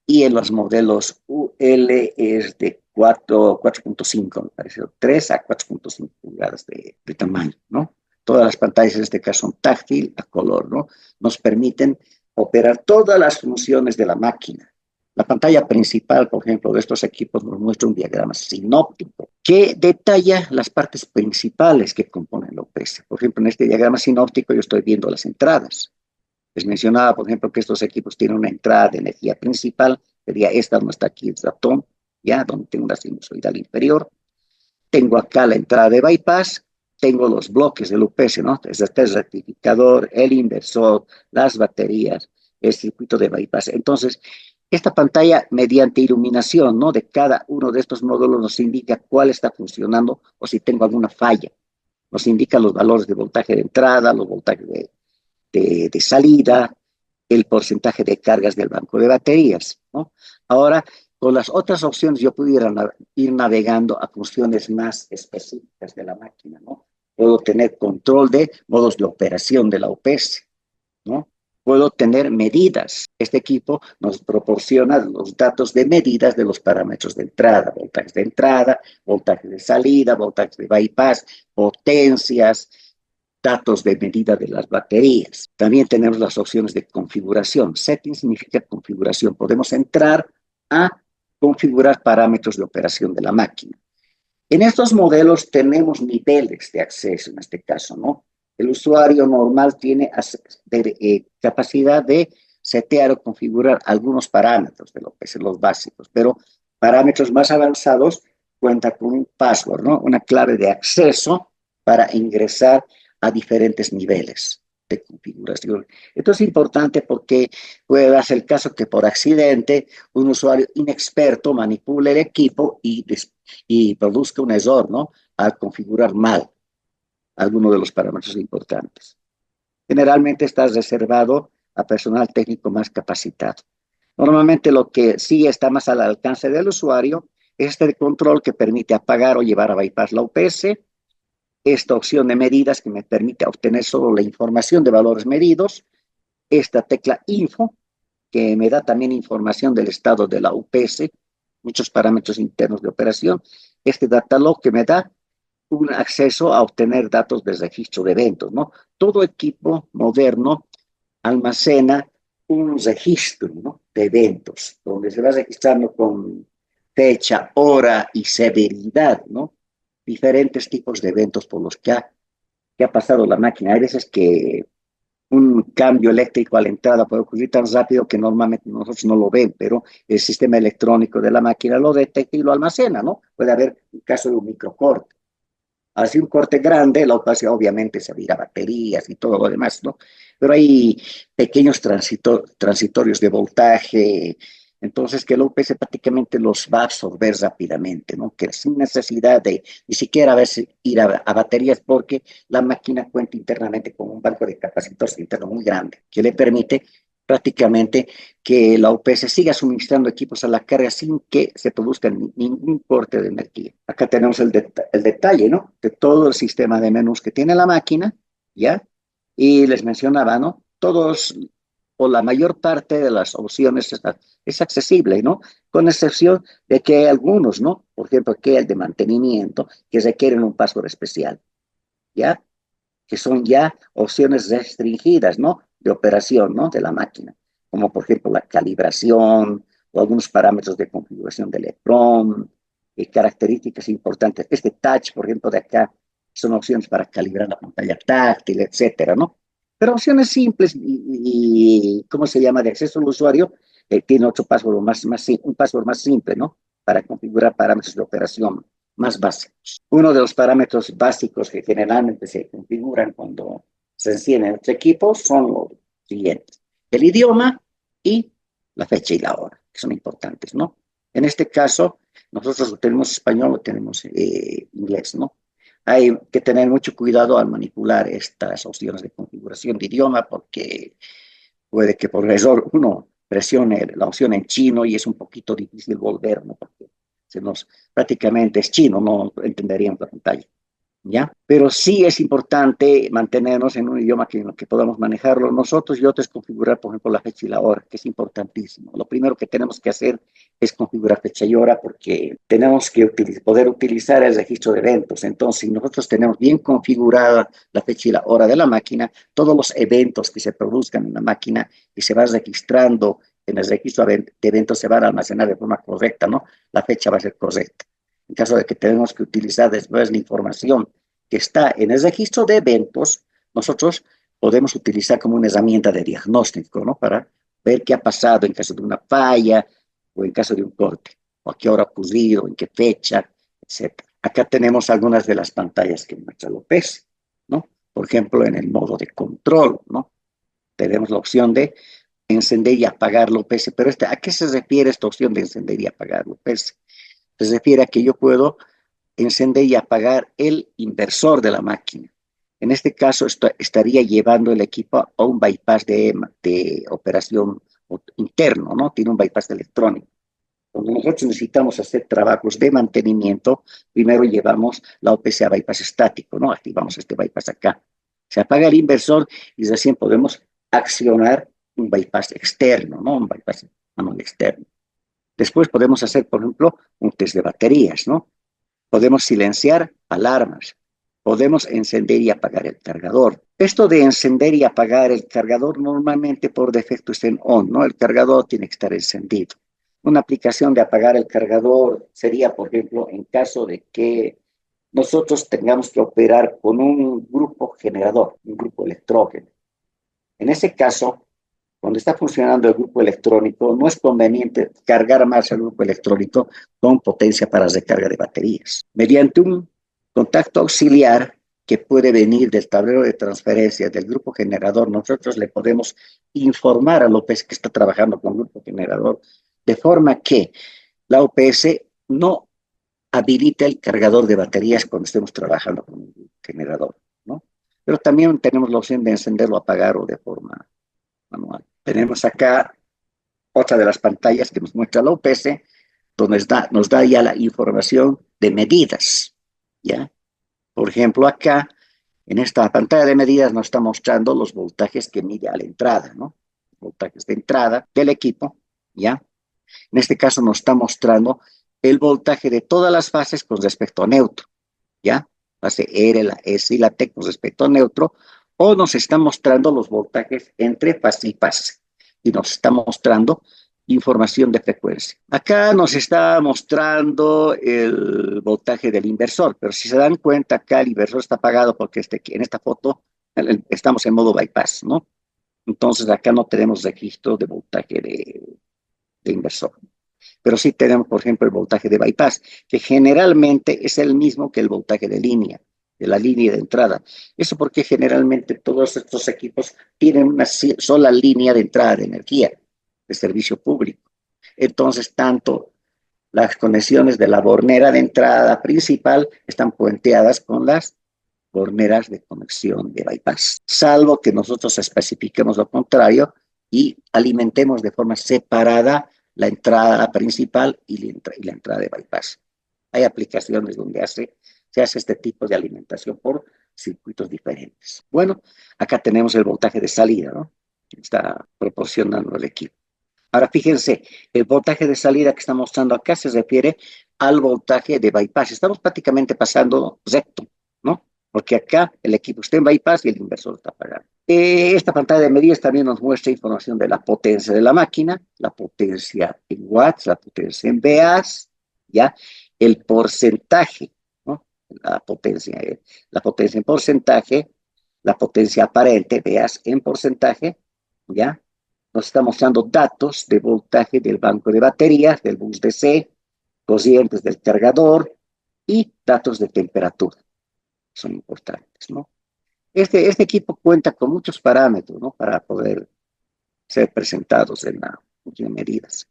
y en los modelos UL es de 4.5, me parece, 3 a 4.5 pulgadas de tamaño, ¿no? Todas las pantallas en este caso son táctil a color, ¿no? Nos permiten operar todas las funciones de la máquina. La pantalla principal, por ejemplo, de estos equipos nos muestra un diagrama sinóptico que detalla las partes principales que componen la OPS. Por ejemplo, en este diagrama sinóptico yo estoy viendo las entradas. Les mencionaba, por ejemplo, que estos equipos tienen una entrada de energía principal, sería esta donde está aquí el ratón, ya, donde tengo una sinusoidal inferior. Tengo acá la entrada de bypass, tengo los bloques del UPS, ¿no? Este es el rectificador, el inversor, las baterías, el circuito de bypass. Entonces, esta pantalla, mediante iluminación, ¿no? De cada uno de estos módulos nos indica cuál está funcionando o si tengo alguna falla. Nos indica los valores de voltaje de entrada, los voltajes de salida, el porcentaje de cargas del banco de baterías, ¿no? Ahora, con las otras opciones yo pudiera ir navegando a funciones más específicas de la máquina, ¿no? Puedo tener control de modos de operación de la UPS, ¿no? Puedo tener medidas. Este equipo nos proporciona los datos de medidas de los parámetros de entrada, voltaje de salida, voltaje de bypass, potencias, datos de medida de las baterías. También tenemos las opciones de configuración. Setting significa configuración. Podemos entrar a configurar parámetros de operación de la máquina. En estos modelos tenemos niveles de acceso, en este caso, ¿no? El usuario normal tiene capacidad de setear o configurar algunos parámetros de lo que son los básicos, pero parámetros más avanzados cuentan con un password, ¿no? Una clave de acceso para ingresar a diferentes niveles de configuración. Esto es importante porque puede darse el caso que por accidente un usuario inexperto manipule el equipo y produzca un error, ¿no? Al configurar mal alguno de los parámetros importantes. Generalmente está reservado a personal técnico más capacitado. Normalmente lo que sí está más al alcance del usuario es este control que permite apagar o llevar a bypass la UPS, esta opción de medidas que me permite obtener solo la información de valores medidos, esta tecla info que me da también información del estado de la UPS, muchos parámetros internos de operación, este data log que me da un acceso a obtener datos de registro de eventos, ¿no? Todo equipo moderno almacena un registro, ¿no? De eventos, donde se va registrando con fecha, hora y severidad, ¿no? Diferentes tipos de eventos por los que ha pasado la máquina. Hay veces que un cambio eléctrico a la entrada puede ocurrir tan rápido que normalmente nosotros no lo ven, pero el sistema electrónico de la máquina lo detecta y lo almacena, ¿no? Puede haber un caso de un microcorte. Así un corte grande, la opacidad obviamente se abrirá baterías y todo lo demás, ¿no? Pero hay pequeños transitorios de voltaje, entonces que el UPS prácticamente los va a absorber rápidamente, ¿no? Que sin necesidad de ni siquiera a veces ir a baterías porque la máquina cuenta internamente con un banco de capacitores interno muy grande que le permite prácticamente que la UPS siga suministrando equipos a la carga sin que se produzca ningún corte de energía. Acá tenemos el detalle, ¿no? De todo el sistema de menús que tiene la máquina, ¿ya? Y les mencionaba, ¿no? Todos o la mayor parte de las opciones es accesible, ¿no? Con excepción de que hay algunos, ¿no? Por ejemplo, que el de mantenimiento, que requieren un password especial, ¿ya? Que son ya opciones restringidas, ¿no? De operación, ¿no? De la máquina, como por ejemplo la calibración o algunos parámetros de configuración del EEPROM, características importantes. Este touch, por ejemplo, de acá, son opciones para calibrar la pantalla táctil, etcétera, ¿no? Pero opciones simples ¿cómo se llama? De acceso al usuario, tiene otro password un password más simple, ¿no? Para configurar parámetros de operación más básicos. Uno de los parámetros básicos que generalmente se configuran cuando se enciende nuestro equipo son los siguientes: el idioma y la fecha y la hora, que son importantes, ¿no? En este caso, nosotros tenemos español o tenemos inglés, ¿no? Hay que tener mucho cuidado al manipular estas opciones de configuración de idioma porque puede que por error uno presione la opción en chino y es un poquito difícil volver, ¿no? Porque prácticamente es chino, no entenderíamos la pantalla. ¿Ya? Pero sí es importante mantenernos en un idioma que podamos manejarlo nosotros y otros configurar, por ejemplo, la fecha y la hora, que es importantísimo. Lo primero que tenemos que hacer es configurar fecha y hora porque tenemos que poder utilizar el registro de eventos. Entonces, si nosotros tenemos bien configurada la fecha y la hora de la máquina, todos los eventos que se produzcan en la máquina y se van registrando en el registro de eventos se van a almacenar de forma correcta, ¿no? La fecha va a ser correcta. En caso de que tenemos que utilizar después la información que está en el registro de eventos, nosotros podemos utilizar como una herramienta de diagnóstico, ¿no? Para ver qué ha pasado en caso de una falla o en caso de un corte, o a qué hora ha ocurrido, en qué fecha, etcétera. Acá tenemos algunas de las pantallas que muestra López, ¿no? Por ejemplo, en el modo de control, ¿no? Tenemos la opción de encender y apagar López, pero ¿a qué se refiere esta opción de encender y apagar López? Se refiere a que yo puedo encender y apagar el inversor de la máquina. En este caso, estaría llevando el equipo a un bypass de operación interno, ¿no? Tiene un bypass electrónico. Cuando nosotros necesitamos hacer trabajos de mantenimiento, primero llevamos la OPC a bypass estático, ¿no? Activamos este bypass acá. Se apaga el inversor y recién podemos accionar un bypass externo, ¿no? Un bypass manual externo. Después podemos hacer, por ejemplo, un test de baterías, ¿no? Podemos silenciar alarmas. Podemos encender y apagar el cargador. Esto de encender y apagar el cargador normalmente por defecto está en on, ¿no? El cargador tiene que estar encendido. Una aplicación de apagar el cargador sería, por ejemplo, en caso de que nosotros tengamos que operar con un grupo generador, un grupo electrógeno. En ese caso, cuando está funcionando el grupo electrónico, no es conveniente cargar más el grupo electrónico con potencia para recarga de baterías. Mediante un contacto auxiliar que puede venir del tablero de transferencia del grupo generador, nosotros le podemos informar al OPS que está trabajando con el grupo generador, de forma que la OPS no habilite el cargador de baterías cuando estemos trabajando con el generador, ¿no? Pero también tenemos la opción de encenderlo, apagarlo de forma manual. Tenemos acá otra de las pantallas que nos muestra la UPS, donde nos da ya la información de medidas, ¿ya? Por ejemplo, acá, en esta pantalla de medidas nos está mostrando los voltajes que mide a la entrada, ¿no? Voltajes de entrada del equipo, ¿ya? En este caso nos está mostrando el voltaje de todas las fases con respecto a neutro, ¿ya? Fase R, la S y la T con respecto a neutro, o nos está mostrando los voltajes entre fase y fase, y nos está mostrando información de frecuencia. Acá nos está mostrando el voltaje del inversor, pero si se dan cuenta, acá el inversor está apagado porque en esta foto estamos en modo bypass, ¿no? Entonces acá no tenemos registro de voltaje de inversor. Pero sí tenemos, por ejemplo, el voltaje de bypass, que generalmente es el mismo que el voltaje de la línea de entrada. Eso porque generalmente todos estos equipos tienen una sola línea de entrada de energía, de servicio público. Entonces, tanto las conexiones de la bornera de entrada principal están puenteadas con las borneras de conexión de bypass, salvo que nosotros especifiquemos lo contrario y alimentemos de forma separada la entrada principal y la entrada de bypass. Hay aplicaciones donde se hace este tipo de alimentación por circuitos diferentes. Bueno, acá tenemos el voltaje de salida, ¿no? Está proporcionando el equipo. Ahora fíjense, el voltaje de salida que está mostrando acá se refiere al voltaje de bypass. Estamos prácticamente pasando recto, ¿no? Porque acá el equipo está en bypass y el inversor está apagado. Esta pantalla de medidas también nos muestra información de la potencia de la máquina, la potencia en watts, la potencia en VAs, ¿ya? El porcentaje, ¿no? La potencia en porcentaje, la potencia aparente, VAs en porcentaje, ¿ya? Nos está mostrando datos de voltaje del banco de baterías, del bus DC, corrientes del cargador y datos de temperatura. Son importantes, ¿no? Este equipo cuenta con muchos parámetros, ¿no? Para poder ser presentados en la función de medidas.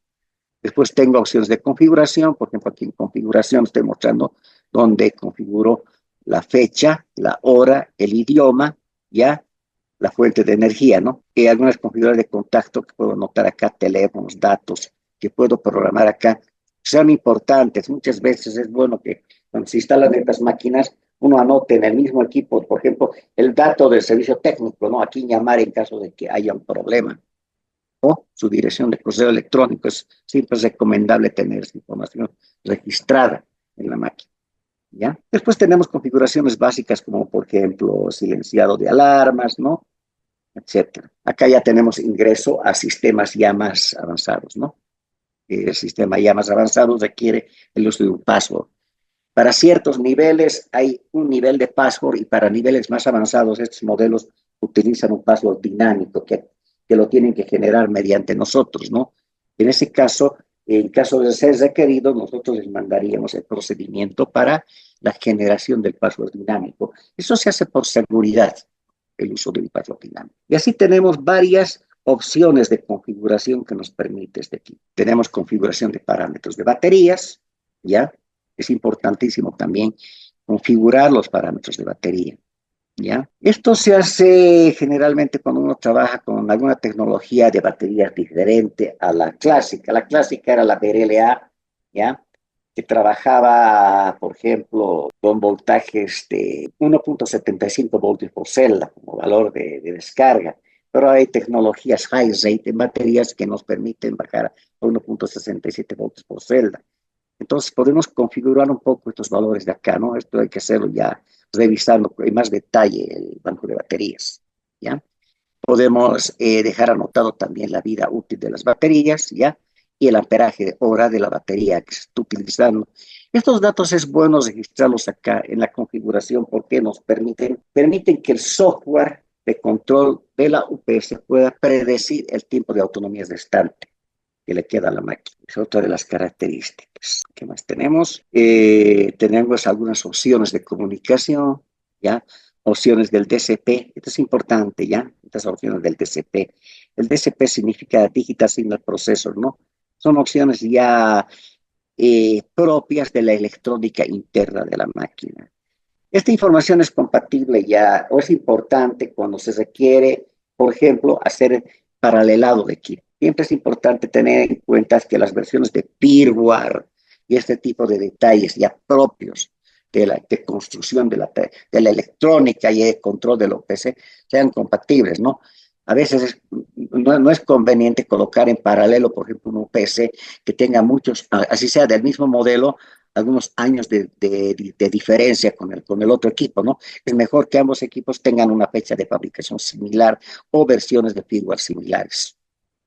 Después tengo opciones de configuración, por ejemplo, aquí en configuración estoy mostrando dónde configuro la fecha, la hora, el idioma, ya, la fuente de energía, ¿no? Y algunas configuraciones de contacto que puedo anotar acá, teléfonos, datos, que puedo programar acá, son importantes. Muchas veces es bueno que cuando se instalan estas máquinas, uno anote en el mismo equipo, por ejemplo, el dato del servicio técnico, ¿no? Aquí llamar en caso de que haya un problema. O su dirección de correo electrónico. Siempre es recomendable tener esa información registrada en la máquina, ¿ya? Después tenemos configuraciones básicas como, por ejemplo, silenciado de alarmas, ¿no? Etcétera. Acá ya tenemos ingreso a sistemas ya más avanzados, ¿no? El sistema ya más avanzado requiere el uso de un password. Para ciertos niveles hay un nivel de password y para niveles más avanzados estos modelos utilizan un password dinámico que lo tienen que generar mediante nosotros, ¿no? En ese caso, en caso de ser requerido, nosotros les mandaríamos el procedimiento para la generación del password dinámico. Eso se hace por seguridad, el uso del password dinámico. Y así tenemos varias opciones de configuración que nos permite este equipo. Tenemos configuración de parámetros de baterías, ¿ya? Es importantísimo también configurar los parámetros de batería. ¿ya? Esto se hace generalmente cuando uno trabaja con alguna tecnología de baterías diferente a la clásica. La clásica era la BRLA, ¿ya? Que trabajaba, por ejemplo, con voltajes de 1,75 voltios por celda como valor de descarga. Pero hay tecnologías high rate en baterías que nos permiten bajar a 1,67 voltios por celda. Entonces podemos configurar un poco estos valores de acá, ¿no? Esto hay que hacerlo ya revisando en más detalle el banco de baterías, ¿ya? Podemos dejar anotado también la vida útil de las baterías, ¿ya? Y el amperaje de hora de la batería que se está utilizando. Estos datos es bueno registrarlos acá en la configuración porque nos permiten que el software de control de la UPS pueda predecir el tiempo de autonomía restante que le queda a la máquina. Es otra de las características. ¿Qué más tenemos? Tenemos algunas opciones de comunicación, ¿ya? Opciones del DCP, esto es importante, ¿ya? Estas opciones del DCP. El DCP significa Digital Signal Processor, ¿no? Son opciones ya propias de la electrónica interna de la máquina. Esta información es compatible ya, o es importante cuando se requiere, por ejemplo, hacer paralelado de equipo. Siempre es importante tener en cuenta que las versiones de firmware y este tipo de detalles ya propios de construcción de la electrónica y de control del OPC sean compatibles, ¿no? A veces no es conveniente colocar en paralelo, por ejemplo, un UPC que tenga muchos, así sea del mismo modelo, algunos años de diferencia con el otro equipo, ¿no? Es mejor que ambos equipos tengan una fecha de fabricación similar o versiones de firmware similares.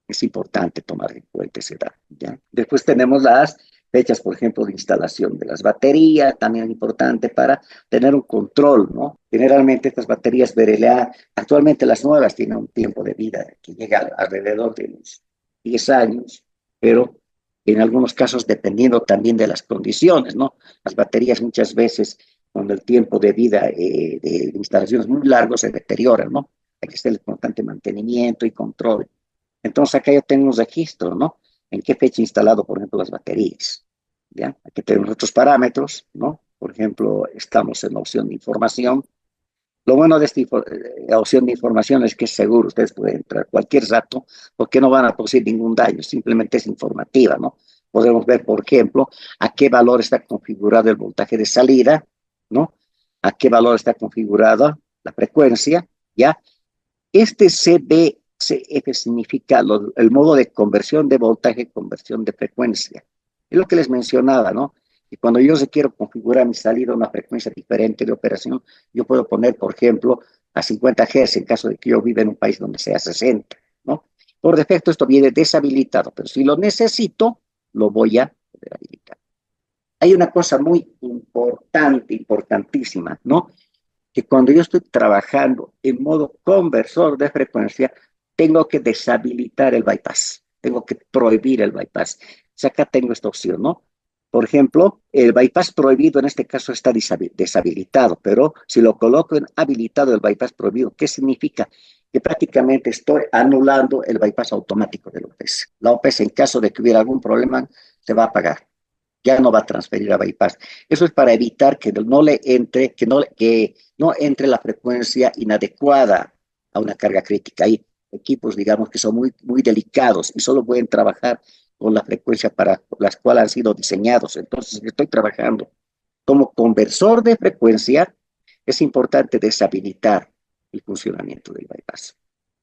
Es importante tomar en cuenta esa edad, ¿ya? Después tenemos las fechas, por ejemplo, de instalación de las baterías, también es importante para tener un control, ¿no? Generalmente estas baterías BRLA, actualmente las nuevas tienen un tiempo de vida que llega alrededor de unos 10 años, pero en algunos casos dependiendo también de las condiciones, ¿no? Las baterías muchas veces, cuando el tiempo de vida de instalación es muy largo, se deterioran, ¿no? Hay que hacer el constante mantenimiento y control. Entonces acá yo tengo un registro, ¿no? En qué fecha he instalado, por ejemplo, las baterías, ¿ya? Aquí tenemos otros parámetros, ¿no? Por ejemplo, estamos en la opción de información. Lo bueno de esta opción de información es que es seguro, ustedes pueden entrar cualquier rato porque no van a producir ningún daño, simplemente es informativa, ¿no? Podemos ver, por ejemplo, a qué valor está configurado el voltaje de salida, ¿no? A qué valor está configurada la frecuencia, ¿ya? Este CBCF significa el modo de conversión de voltaje, conversión de frecuencia. Es lo que les mencionaba, ¿no? Y cuando yo quiero configurar mi salida a una frecuencia diferente de operación, yo puedo poner, por ejemplo, a 50 Hz en caso de que yo viva en un país donde sea 60, ¿no? Por defecto esto viene deshabilitado, pero si lo necesito, lo voy a poder habilitar. Hay una cosa muy importante, importantísima, ¿no? Que cuando yo estoy trabajando en modo conversor de frecuencia, tengo que deshabilitar el bypass, tengo que prohibir el bypass. O sea, acá tengo esta opción, ¿no? Por ejemplo, el bypass prohibido en este caso está deshabilitado, pero si lo coloco en habilitado el bypass prohibido, ¿qué significa? Que prácticamente estoy anulando el bypass automático del OPS. La OPS, en caso de que hubiera algún problema, se va a apagar, ya no va a transferir a bypass. Eso es para evitar que no le entre, que no entre la frecuencia inadecuada a una carga crítica. Hay equipos, digamos, que son muy, muy delicados y solo pueden trabajar con la frecuencia para las cuales han sido diseñados. Entonces, estoy trabajando como conversor de frecuencia, es importante deshabilitar el funcionamiento del bypass,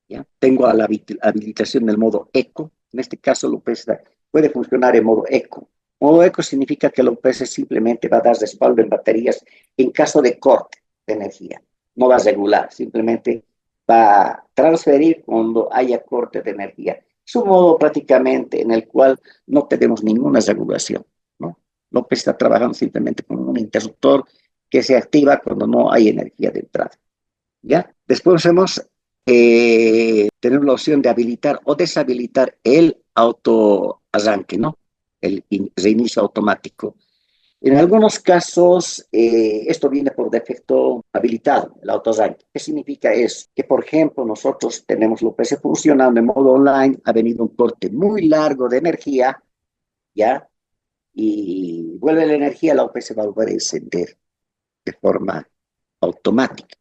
¿ya? Tengo a la habilitación del modo eco. En este caso, lo puede funcionar en modo eco. Modo eco significa que el UPS simplemente va a dar respaldo en baterías en caso de corte de energía. No va a regular, simplemente va a transferir cuando haya corte de energía. Es un modo prácticamente en el cual no tenemos ninguna regulación, ¿no? El UPS está trabajando simplemente con un interruptor que se activa cuando no hay energía de entrada, ¿ya? Después tenemos la opción de habilitar o deshabilitar el auto arranque, ¿no? El reinicio automático. En algunos casos, esto viene por defecto habilitado, el auto arranque. ¿Qué significa eso? Que, por ejemplo, nosotros tenemos lo UPS funcionando en modo online, ha venido un corte muy largo de energía, ¿ya? Y vuelve la energía, la UPS va a volver a encender de forma automática.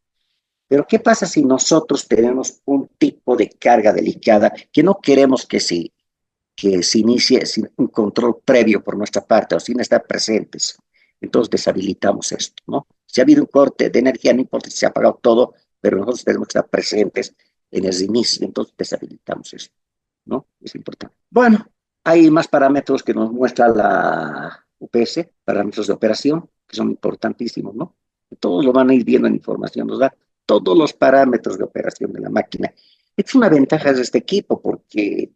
Pero ¿qué pasa si nosotros tenemos un tipo de carga delicada que no queremos que se inicie sin un control previo por nuestra parte o sin estar presentes? Entonces deshabilitamos esto, ¿no? Si ha habido un corte de energía, no importa si se ha apagado todo, pero nosotros tenemos que estar presentes en el inicio, entonces deshabilitamos esto, ¿no? Es importante. Bueno, hay más parámetros que nos muestra la UPS, parámetros de operación, que son importantísimos, ¿no? Todos lo van a ir viendo en información, nos da todos los parámetros de operación de la máquina. Es una ventaja de este equipo porque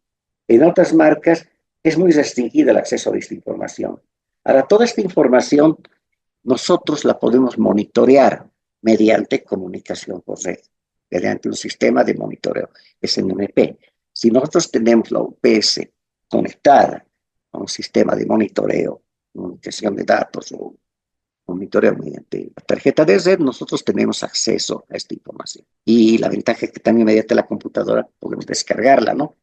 en otras marcas es muy restringido el acceso a esta información. Ahora, toda esta información nosotros la podemos monitorear mediante comunicación por red, mediante un sistema de monitoreo, SNMP. Si nosotros tenemos la UPS conectada a un sistema de monitoreo, comunicación de datos o monitoreo mediante la tarjeta de red, nosotros tenemos acceso a esta información. Y la ventaja es que también mediante la computadora podemos descargarla, ¿no?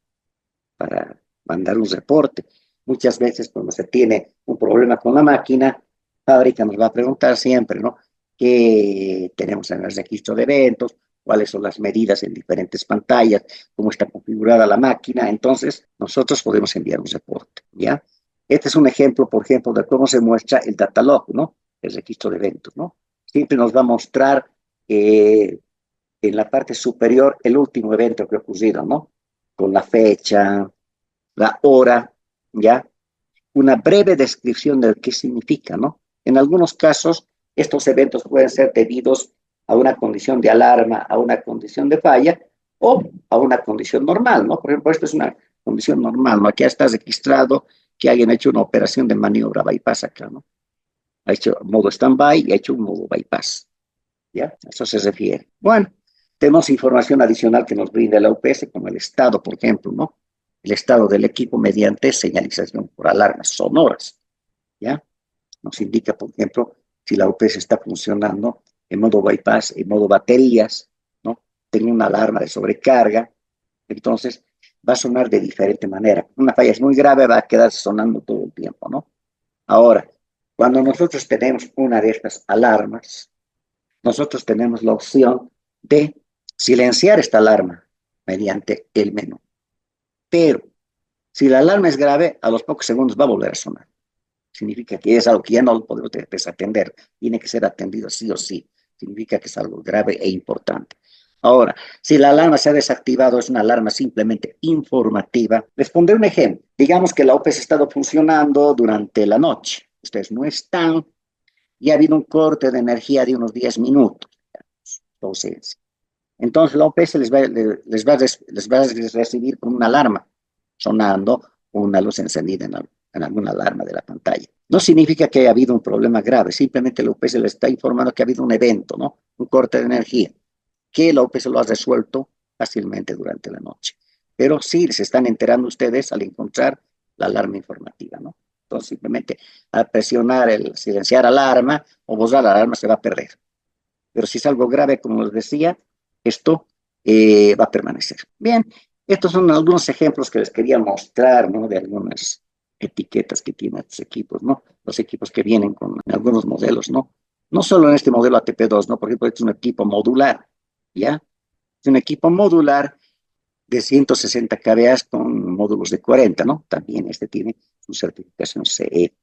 Para mandar un reporte. Muchas veces cuando se tiene un problema con la máquina, fábrica nos va a preguntar siempre, ¿no? ¿Qué tenemos en el registro de eventos? ¿Cuáles son las medidas en diferentes pantallas? ¿Cómo está configurada la máquina? Entonces, nosotros podemos enviar un reporte, ¿ya? Este es un ejemplo, por ejemplo, de cómo se muestra el data log, ¿no? El registro de eventos, ¿no? Siempre nos va a mostrar en la parte superior el último evento que ha ocurrido, ¿no? Con la fecha, la hora, ¿ya? Una breve descripción de qué significa, ¿no? En algunos casos, estos eventos pueden ser debidos a una condición de alarma, a una condición de falla o a una condición normal, ¿no? Por ejemplo, esto es una condición normal, ¿no? Aquí está registrado que alguien ha hecho una operación de maniobra bypass acá, ¿no? Ha hecho modo stand-by y ha hecho un modo bypass, ¿ya? A eso se refiere. Bueno, tenemos información adicional que nos brinda la UPS, como el estado, por ejemplo, ¿no? El estado del equipo mediante señalización por alarmas sonoras, ¿ya? Nos indica, por ejemplo, si la UPS está funcionando en modo bypass, en modo baterías, ¿no? Tiene una alarma de sobrecarga, entonces va a sonar de diferente manera. Una falla es muy grave, va a quedar sonando todo el tiempo, ¿no? Ahora, cuando nosotros tenemos una de estas alarmas, nosotros tenemos la opción de silenciar esta alarma mediante el menú. Pero si la alarma es grave, a los pocos segundos va a volver a sonar. Significa que es algo que ya no lo podemos desatender. Tiene que ser atendido sí o sí. Significa que es algo grave e importante. Ahora, si la alarma se ha desactivado, es una alarma simplemente informativa. Les pondré un ejemplo. Digamos que la OPS ha estado funcionando durante la noche. Ustedes no están y ha habido un corte de energía de unos 10 minutos. Entonces la OPS les va a recibir con una alarma sonando o una luz encendida en alguna alarma de la pantalla. No significa que haya habido un problema grave, simplemente la UPS les está informando que ha habido un evento, ¿no? Un corte de energía, que la UPS lo ha resuelto fácilmente durante la noche. Pero sí se están enterando ustedes al encontrar la alarma informativa, ¿no? Entonces simplemente al presionar el silenciar alarma o borrar la alarma se va a perder. Pero si es algo grave, como les decía, esto va a permanecer. Bien, estos son algunos ejemplos que les quería mostrar, ¿no? De algunas etiquetas que tienen estos equipos, ¿no? Los equipos que vienen con algunos modelos, ¿no? No solo en este modelo ATP2, ¿no? Por ejemplo, este es un equipo modular, ¿ya? Es un equipo modular de 160 kVA con módulos de 40, ¿no? También este tiene su certificación CE,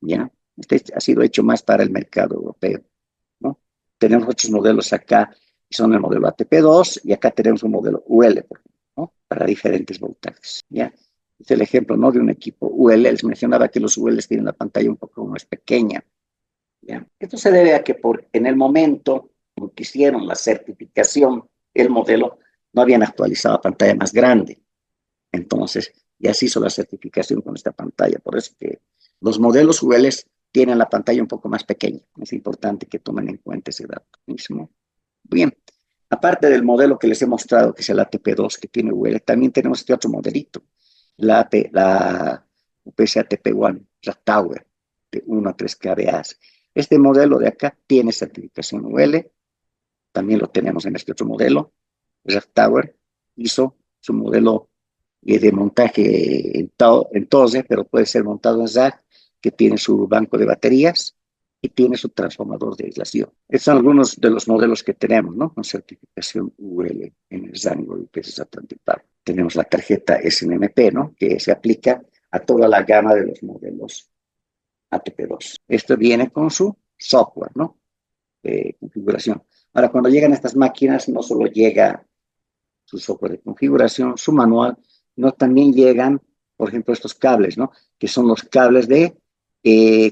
¿ya? Este ha sido hecho más para el mercado europeo, ¿no? Tenemos otros modelos acá, que son el modelo ATP2, y acá tenemos un modelo UL, ¿no? Para diferentes voltajes, ¿ya? Es el ejemplo, ¿no? De un equipo UL. Les mencionaba que los UL tienen la pantalla un poco más pequeña, ¿ya? Esto se debe a que en el momento en que hicieron la certificación, el modelo no habían actualizado a pantalla más grande. Entonces, ya se hizo la certificación con esta pantalla. Por eso que los modelos UL tienen la pantalla un poco más pequeña. Es importante que tomen en cuenta ese dato mismo. Bien, aparte del modelo que les he mostrado, que es el ATP2 que tiene UL, también tenemos este otro modelito, la UPS ATP1, Rack Tower, de 1 a 3 kVA. Este modelo de acá tiene certificación UL, también lo tenemos en este otro modelo. Rack Tower hizo su modelo de montaje en TOSE, pero puede ser montado en rack, que tiene su banco de baterías, y tiene su transformador de aislación. Estos son algunos de los modelos que tenemos, ¿no? Con certificación UL en el rango de UPS Atlantic Power. Tenemos la tarjeta SNMP, ¿no? Que se aplica a toda la gama de los modelos ATP2. Esto viene con su software, ¿no? Configuración. Ahora, cuando llegan estas máquinas, no solo llega su software de configuración, su manual, no también llegan, por ejemplo, estos cables, ¿no? Que son los cables de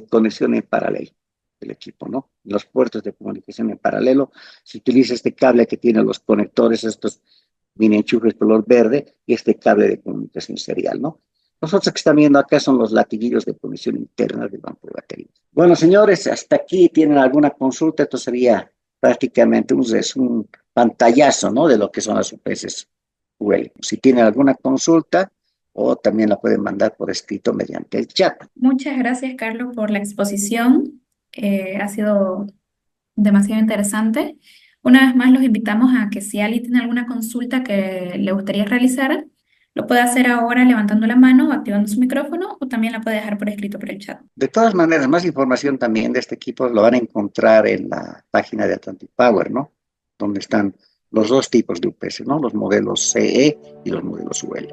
conexión en paralelo del equipo, ¿no? Los puertos de comunicación en paralelo, se utiliza este cable que tiene los conectores, estos mini enchufes color verde, y este cable de comunicación serial, ¿no? Los otros que están viendo acá son los latiguillos de conexión interna del banco de baterías. Bueno, señores, hasta aquí tienen alguna consulta. Esto sería prácticamente un pantallazo, ¿no? De lo que son las UPS UL. Si tienen alguna consulta, o también la pueden mandar por escrito mediante el chat. Muchas gracias, Carlos, por la exposición. Ha sido demasiado interesante. Una vez más, los invitamos a que si alguien tiene alguna consulta que le gustaría realizar, lo puede hacer ahora levantando la mano o activando su micrófono, o también la puede dejar por escrito por el chat. De todas maneras, más información también de este equipo lo van a encontrar en la página de Atlantic Power, ¿no? Donde están los dos tipos de UPS, ¿no? Los modelos CE y los modelos UL.